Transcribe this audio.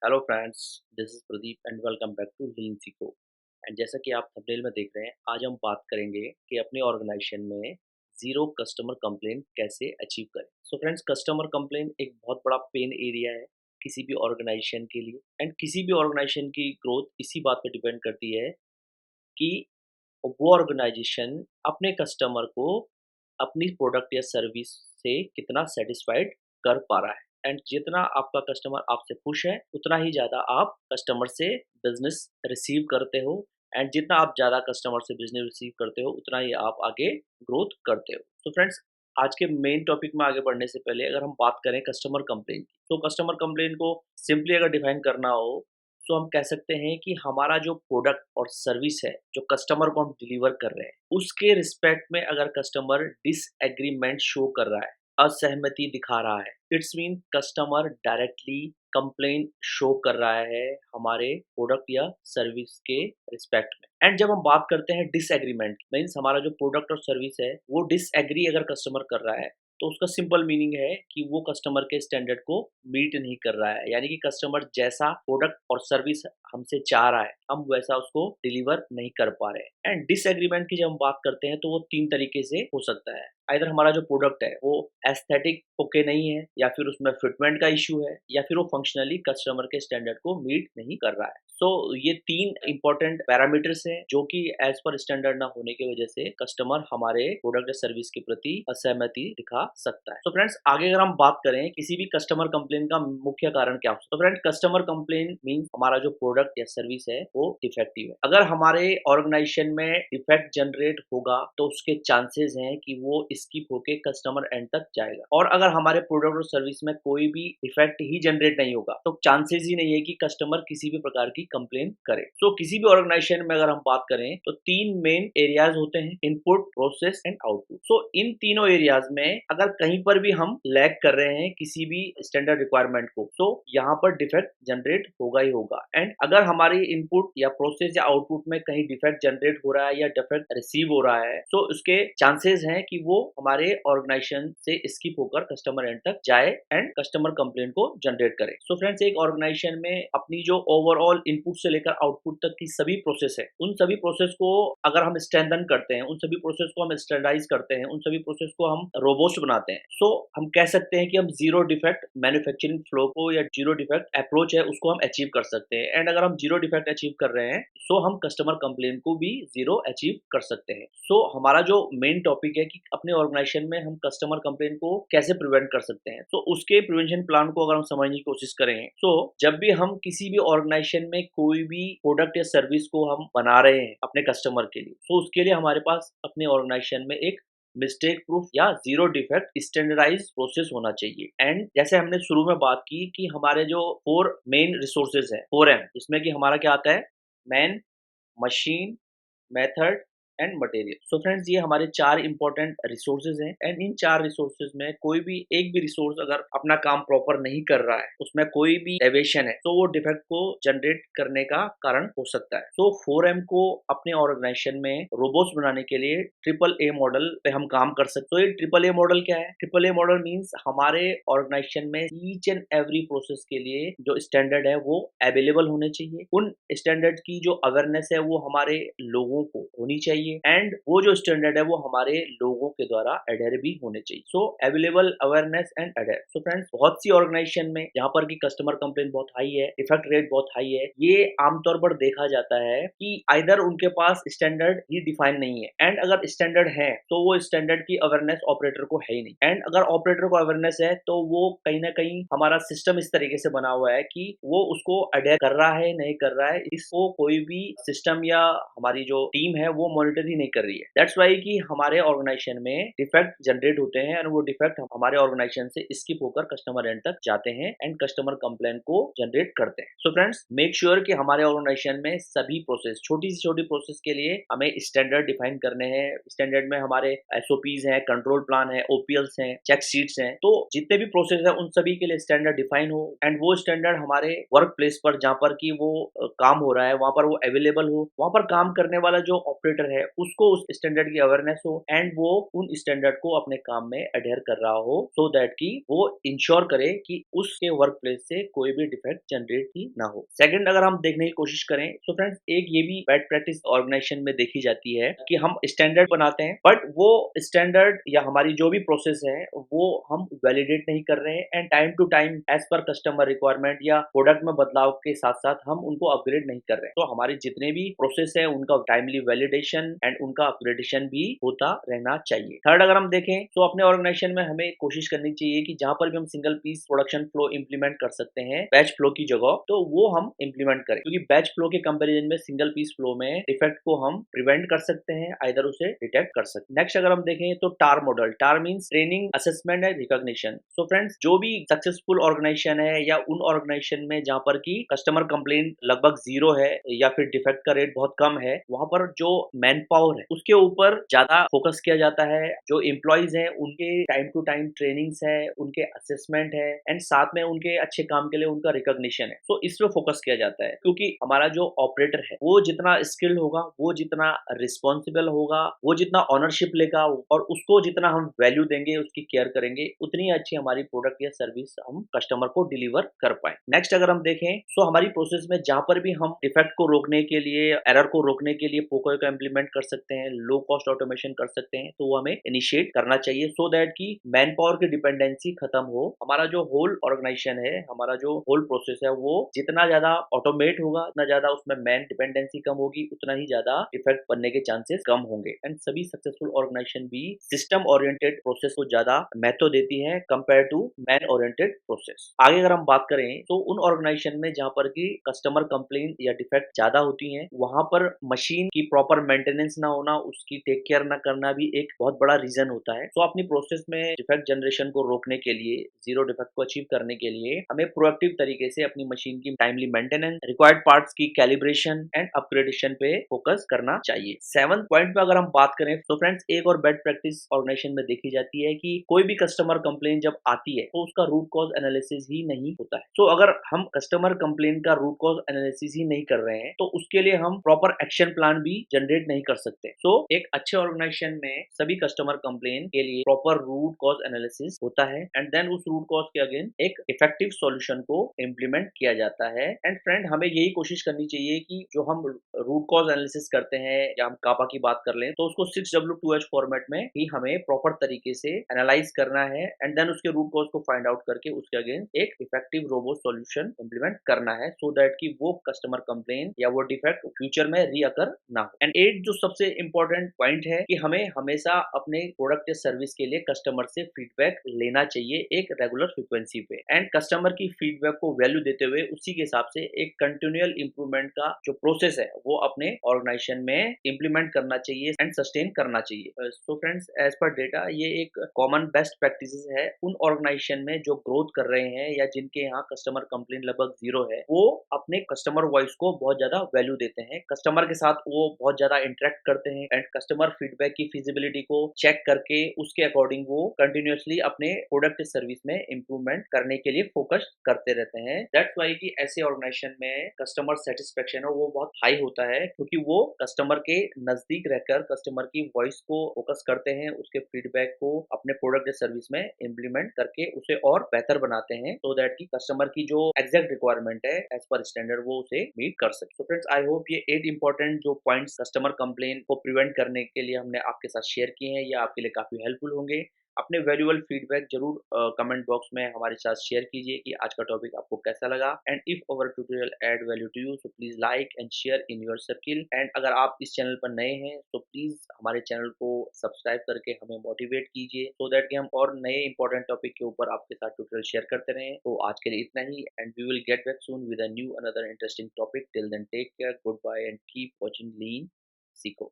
Hello friends, this is Pradeep and welcome back to healing सीको। And जैसा कि आप थंबनेल में देख रहे हैं, आज हम बात करेंगे कि अपनी ऑर्गेनाइजेशन में जीरो कस्टमर कंप्लेंट कैसे अचीव करें। सो फ्रेंड्स, कस्टमर कंप्लेंट एक बहुत बड़ा पेन एरिया है किसी भी ऑर्गेनाइजेशन के लिए। एंड किसी भी ऑर्गेनाइजेशन की ग्रोथ इसी बात पर डिपेंड करती है कि वो ऑर्गेनाइजेशन अपने कस्टमर को अपनी प्रोडक्ट या सर्विस से कितना सेटिस्फाइड कर पा रहा है। एंड जितना आपका कस्टमर आपसे खुश है, उतना ही ज़्यादा आप कस्टमर से बिजनेस रिसीव करते हो। एंड जितना आप ज़्यादा कस्टमर से बिजनेस रिसीव करते हो, उतना ही आप आगे ग्रोथ करते हो। तो फ्रेंड्स, आज के मेन टॉपिक में आगे बढ़ने से पहले अगर हम बात करें कस्टमर कंप्लेंट की, तो कस्टमर कंप्लेंट को सिंपली अगर डिफाइन करना हो तो हम कह सकते हैं कि हमारा जो प्रोडक्ट और सर्विस है, जो कस्टमर को हम डिलीवर कर रहे हैं, उसके रिस्पेक्ट में अगर कस्टमर डिसएग्रीमेंट शो कर रहा है, असहमति दिखा रहा है, it's mean customer directly complain show कर रहा है हमारे प्रोडक्ट या सर्विस के रिस्पेक्ट में। एंड जब हम बात करते हैं डिसएग्रीमेंट, मीन्स हमारा जो प्रोडक्ट और सर्विस है वो डिसएग्री अगर कस्टमर कर रहा है, तो उसका सिंपल मीनिंग है कि वो कस्टमर के स्टैंडर्ड को मीट नहीं कर रहा है। यानी कि कस्टमर जैसा प्रोडक्ट और सर्विस हमसे चाह रहा है, हम वैसा उसको डिलीवर नहीं कर पा रहे हैं। एंड डिसएग्रीमेंट की जब हम बात करते हैं तो वो तीन तरीके से हो सकता है। आइदर हमारा जो प्रोडक्ट है वो एस्थेटिक ओके नहीं है, या फिर उसमें फिटमेंट का इश्यू है, या फिर वो फंक्शनली कस्टमर के स्टैंडर्ड को मीट नहीं कर रहा है। सो ये तीन इंपॉर्टेंट पैरामीटर्स हैं जो कि एज पर स्टैंडर्ड ना होने की वजह से कस्टमर हमारे प्रोडक्ट या सर्विस के प्रति असहमति दिखा सकता है। तो फ्रेंड्स, आगे अगर हम बात करें किसी भी कस्टमर कंप्लेन का मुख्य कारण क्या हो सकता है, तो फ्रेंड, कस्टमर कंप्लेन मीन हमारा जो प्रोडक्ट या सर्विस है वो डिफेक्टिव है। अगर हमारे ऑर्गेनाइजेशन में डिफेक्ट जनरेट होगा तो उसके चांसेस हैं कि वो स्किप होके कस्टमर एंड तक जाएगा। और अगर हमारे प्रोडक्ट और सर्विस में कोई भी डिफेक्ट ही जनरेट नहीं होगा तो चांसेस ही नहीं है कि कस्टमर किसी भी प्रकार की कंप्लेन करे। तो किसी भी ऑर्गेनाइजेशन में अगर हम बात करें तो तीन मेन एरियाज होते हैं, इनपुट, प्रोसेस एंड आउटपुट। सो इन तीनों एरियाज में अगर कहीं पर भी हम लैग कर रहे हैं किसी भी स्टैंडर्ड रिक्वायरमेंट को, तो यहाँ पर डिफेक्ट जनरेट होगा ही होगा। एंड अगर हमारी इनपुट या प्रोसेस या आउटपुट में कहीं डिफेक्ट जनरेट हो रहा है या डिफेक्ट रिसीव हो रहा है, तो उसके चांसेस हैं कि वो हमारे ऑर्गेनाइजेशन से स्किप होकर कस्टमर एंड तक जाए एंड कस्टमर कंप्लेंट को जनरेट करे। सो फ्रेंड्स, एक ऑर्गेनाइजेशन में अपनी जो ओवरऑल इनपुट से लेकर आउटपुट तक की सभी प्रोसेस है, उन सभी प्रोसेस को अगर हम स्ट्रेंथन करते हैं, उन सभी प्रोसेस को हम स्टैंडर्डाइज करते हैं, उन सभी प्रोसेस को हम रोबोस्ट बनाते हैं, सो हम कह सकते हैं कि हम जीरो डिफेक्ट मैन्युफैक्चरिंग फ्लो को या जीरो डिफेक्ट अप्रोच है उसको हम अचीव कर सकते हैं। एंड अगर हम जीरो डिफेक्ट अचीव कर रहे हैं, सो हम कस्टमर कंप्लेंट को भी जीरो अचीव कर सकते हैं। सो हमारा जो मेन टॉपिक है कि अपने ऑर्गेनाइजेशन में हम कस्टमर कंप्लेंट को कैसे प्रिवेंट कर सकते हैं, तो उसके प्रिवेंशन प्लान को अगर हम समझने की कोशिश करें, तो जब भी हम किसी भी ऑर्गेनाइजेशन में कोई भी प्रोडक्ट या सर्विस को हम बना रहे हैं अपने कस्टमर के लिए, तो उसके लिए हमारे पास अपने ऑर्गेनाइजेशन में एक मिस्टेक प्रूफ या जीरो डिफेक्ट स्टैंडर्डाइज प्रोसेस होना चाहिए। एंड जैसे हमने शुरू में बात की कि हमारे जो फोर मेन रिसोर्सेज है, 4M, जिसमें कि हमारा क्या आता है, man, machine, method and material. So friends, ये हमारे चार इंपॉर्टेंट रिसोर्सेज हैं। एंड इन चार रिसोर्सेज में कोई भी एक भी रिसोर्स अगर अपना काम प्रॉपर नहीं कर रहा है, उसमें कोई भी डेविएशन है, तो वो डिफेक्ट को जनरेट करने का कारण हो सकता है। तो 4M को अपने ऑर्गेनाइजेशन में रोबोस्ट बनाने के लिए ट्रिपल ए मॉडल पे हम काम कर सकते। तो ये ट्रिपल ए मॉडल क्या है? ट्रिपल ए मॉडल मीन्स हमारे ऑर्गेनाइजेशन में ईच एंड एवरी प्रोसेस के लिए जो स्टैंडर्ड है वो अवेलेबल होने चाहिए। उन स्टैंडर्ड की जो अवेयरनेस है वो हमारे लोगों को होनी चाहिए, एंड वो जो स्टैंडर्ड है वो हमारे लोगों के द्वारा एडहेर भी होने चाहिए। So available, awareness and adhere. So friends, बहुत सी ऑर्गेनाइजेशन में जहाँ पर की कस्टमर कंप्लेंट बहुत हाई है, इफेक्ट रेट बहुत हाई है, ये आमतौर पर देखा जाता है कि आइदर उनके पास स्टैंडर्ड ही डिफाइन नहीं है, एंड अगर स्टैंडर्ड है तो वो स्टैंडर्ड की अवेयरनेस ऑपरेटर को है ही नहीं। एंड अगर ऑपरेटर को अवेयरनेस है तो वो कहीं ना कहीं हमारा सिस्टम इस तरीके से बना हुआ है कि वो उसको अडेयर कर रहा है नहीं कर रहा है, इसको कोई भी सिस्टम या हमारी जो टीम है वो मॉनिटर ही नहीं कर रही है। दैट्स वाई कि हमारे ऑर्गेनाइजेशन में डिफेक्ट जनरेट होते हैं, और वो डिफेक्ट हमारे ऑर्गेनाइजेशन से स्किप होकर कस्टमर एंड तक जाते हैं एंड कस्टमर कंप्लेंट को जनरेट करते हैं। सो फ्रेंड्स, मेक श्योर कि हमारे ऑर्गेनाइजेशन में सभी प्रोसेस, छोटी से छोटी प्रोसेस के लिए हमें स्टैंडर्ड डिफाइन करने हैं। स्टैंडर्ड में हमारे SOPs हैं, कंट्रोल प्लान है, OPLs हैं, चेक शीट्स हैं। तो जितने भी प्रोसेस है उन सभी के लिए स्टैंडर्ड डिफाइन हो, एंड वो स्टैंडर्ड हमारे वर्क प्लेस पर जहाँ पर की वो काम हो रहा है वहां पर वो अवेलेबल हो। वहां पर काम करने वाला जो ऑपरेटर है उसको उस स्टैंडर्ड की अवेयरनेस हो एंड वो उन स्टैंडर्ड को अपने काम में अडेयर कर रहा हो, सो दैट कि वो इंश्योर करे कि उसके वर्क प्लेस से कोई भी डिफेक्ट जनरेट ही ना हो। सेकंड, अगर हम देखने की कोशिश करें तो फ्रेंड्स एक ये भी बैड प्रैक्टिस ऑर्गेनाइजेशन में देखी जाती है कि हम स्टैंडर्ड बनाते हैं बट वो स्टैंडर्ड या हमारी जो भी प्रोसेस है वो हम वैलिडेट नहीं कर रहे हैं and time to time as per customer requirement या प्रोडक्ट में बदलाव के साथ साथ हम उनको अपग्रेड नहीं कर रहे हैं। तो हमारे जितने भी प्रोसेस है उनका टाइमली वैलिडेशन एंड उनका अपग्रेडेशन भी होता रहना चाहिए। थर्ड, अगर हम देखें तो अपने ऑर्गेनाइजेशन में हमें कोशिश करनी चाहिए कि जहां पर भी हम single piece production flow implement कर सकते हैं बैच फ्लो की जगह, तो वो हम इंप्लीमेंट करें, क्योंकि बैच फ्लो के कंपैरिजन में सिंगल पीस फ्लो में डिफेक्ट को हम प्रिवेंट कर सकते हैं, आइदर उसे डिटेक्ट कर सकते हैं। नेक्स्ट, अगर हम देखें तो TAR model, TAR means training, assessment and recognition. So friends, जो भी सक्सेसफुल ऑर्गेनाइजेशन है या उन ऑर्गेनाइजेशन में जहां पर की कस्टमर कंप्लेंट लगभग जीरो है या फिर डिफेक्ट का रेट बहुत कम है, वहां पर जो मैन पावर है उसके ऊपर ज्यादा फोकस किया जाता है। जो एम्प्लॉइज हैं उनके टाइम टू टाइम ट्रेनिंग्स है, उनके असेसमेंट है एंड साथ में उनके अच्छे काम के लिए उनका रिकॉग्निशन है। तो इस पे फोकस किया जाता है, क्योंकि हमारा जो ऑपरेटर है वो जितना स्किल्ड होगा, वो जितना रिस्पॉन्सिबल होगा, वो जितना ऑनरशिप लेगा और उसको जितना हम वैल्यू देंगे, उसकी केयर करेंगे, उतनी अच्छी हमारी प्रोडक्ट या सर्विस हम कस्टमर को डिलीवर कर पाए। नेक्स्ट, अगर हम देखें तो हमारी प्रोसेस में जहां पर भी हम डिफेक्ट को रोकने के लिए, एरर को रोकने के लिए पोको का इम्प्लीमेंट कर सकते हैं, लो कॉस्ट ऑटोमेशन कर सकते हैं, तो वो हमें इनिशिएट करना चाहिए सो दैट कि मैन पावर की डिपेंडेंसी खत्म हो। हमारा जो होल ऑर्गेनाइजेशन है, हमारा जो होल प्रोसेस है, वो जितना ज्यादा ऑटोमेट होगा, उतना ज्यादा उसमें मैन डिपेंडेंसी कम होगी, उतना ही ज्यादा डिफेक्ट बनने के चांसेस कम होंगे। एंड सभी सक्सेसफुल ऑर्गेनाइजेशन भी सिस्टम ओरिएंटेड प्रोसेस को ज्यादा महत्व देती है compare to man oriented process. आगे अगर हम बात करें तो उन ऑर्गेनाइजेशन में जहां पर की कस्टमर कंप्लेंट या डिफेक्ट ज्यादा होती हैं, वहां पर मशीन की प्रॉपर मेंटेनेंस ना होना, उसकी टेक केयर ना करना भी एक बहुत बड़ा रीजन होता है। तो अपनी प्रोसेस में डिफेक्ट जनरेशन को रोकने के लिए, जीरो डिफेक्ट को अचीव करने के लिए हमें प्रोएक्टिव तरीके से अपनी मशीन की टाइमली मेंटेनेंस, रिक्वायर्ड पार्ट्स की कैलिब्रेशन एंड अपग्रेडेशन पे फोकस करना चाहिए। सेवंथ पॉइंट पे अगर हम बात करें तो फ्रेंड्स एक और बेड प्रैक्टिस ऑर्गेनाइजेशन में देखी जाती है कि कोई भी कस्टमर कंप्लेंट जब आती है तो उसका रूट कॉज एनालिसिस ही नहीं होता है। तो अगर हम कस्टमर कंप्लेंट का रूट कॉज एनालिसिस ही नहीं कर रहे हैं तो उसके लिए हम प्रॉपर एक्शन प्लान भी जनरेट नहीं कर सकते। तो एक अच्छे ऑर्गेनाइजेशन में सभी कस्टमर कंप्लेंट के लिए प्रॉपर रूट कॉज एनालिसिस होता है एंड देन उस रूट कॉज के अगेन एक इफेक्टिव सॉल्यूशन को इम्प्लीमेंट किया जाता है। एंड फ्रेंड, हमें यही कोशिश करनी चाहिए कि जो हम रूट कॉज एनालिसिस करते हैं या हम कापा की बात कर लें तो उसको 6W2H फॉर्मेट में ही हमें प्रॉपर तरीके से एनालाइज करना है एंड देन उसके रूट कॉज को फाइंड आउट करके उसके अगेन एक इफेक्टिव रोबोट सॉल्यूशन इंप्लीमेंट करना है सो दैट कि वो कस्टमर कंप्लेन या वो डिफेक्ट फ्यूचर में रीअकर ना हो। एंड एट, जो सबसे इंपॉर्टेंट पॉइंट है कि हमें हमेशा अपने प्रोडक्ट या सर्विस के लिए कस्टमर से फीडबैक लेना चाहिए एक रेगुलर फ्रीक्वेंसी पे एंड कस्टमर की फीडबैक को वैल्यू देते हुए उसी के हिसाब से एक कंटिन्यूअल इंप्रूवमेंट का जो प्रोसेस है वो अपने ऑर्गेनाइजेशन में इंप्लीमेंट करना चाहिए एंड सस्टेन करना चाहिए। So friends, as per data ये एक कॉमन बेस्ट प्रैक्टिसेस है उन ऑर्गेनाइजेशन में जो ग्रोथ कर रहे हैं या जिनके यहाँ कस्टमर कंप्लेंट लगभग जीरो है, वो अपने कस्टमर वॉइस को बहुत ज्यादा वैल्यू देते हैं, कस्टमर के साथ वो बहुत ज्यादा इंटरेक्ट करते हैं एंड कस्टमर फीडबैक की फिजिबिलिटी को चेक करके उसके अकॉर्डिंग वो कंटिन्यूअसली अपने प्रोडक्ट सर्विस में इंप्रूवमेंट करने के लिए फोकस करते रहते हैं। दैट्स वाई कि ऐसे ऑर्गेनाइजेशन में कस्टमर सेटिस्फेक्शन है वो बहुत हाई होता है, क्योंकि वो कस्टमर के नजदीक रहकर कस्टमर की वॉइस को फोकस करते हैं, उसके फीडबैक को अपने प्रोडक्ट या सर्विस में इम्प्लीमेंट करके उसे और बेहतर बनाते हैं सो दैट कि कस्टमर की जो एग्जैक्ट रिक्वायरमेंट है एज पर स्टैंडर्ड वो उसे मीट कर सके। तो फ्रेंड्स, आई होप ये 8 इंपॉर्टेंट जो पॉइंट्स कस्टमर कंप्लेन को प्रिवेंट करने के लिए हमने आपके साथ शेयर किए हैं, ये आपके लिए काफी हेल्पफुल होंगे। अपने वैल्यूएबल फीडबैक जरूर कमेंट बॉक्स में हमारे साथ शेयर कीजिए कि आज का टॉपिक आपको कैसा लगा and if our tutorial add value to you so please like and share in your circle. And अगर आप इस चैनल पर नए हैं तो प्लीज हमारे चैनल को सब्सक्राइब करके हमें मोटिवेट कीजिए सो दैट कि हम और नए इंपॉर्टेंट टॉपिक के ऊपर आपके साथ ट्यूटोरियल शेयर करते रहें। तो आज के लिए इतना ही and we will get back soon with a new another interesting topic. Till then take care, good bye and keep watching लीन सीको।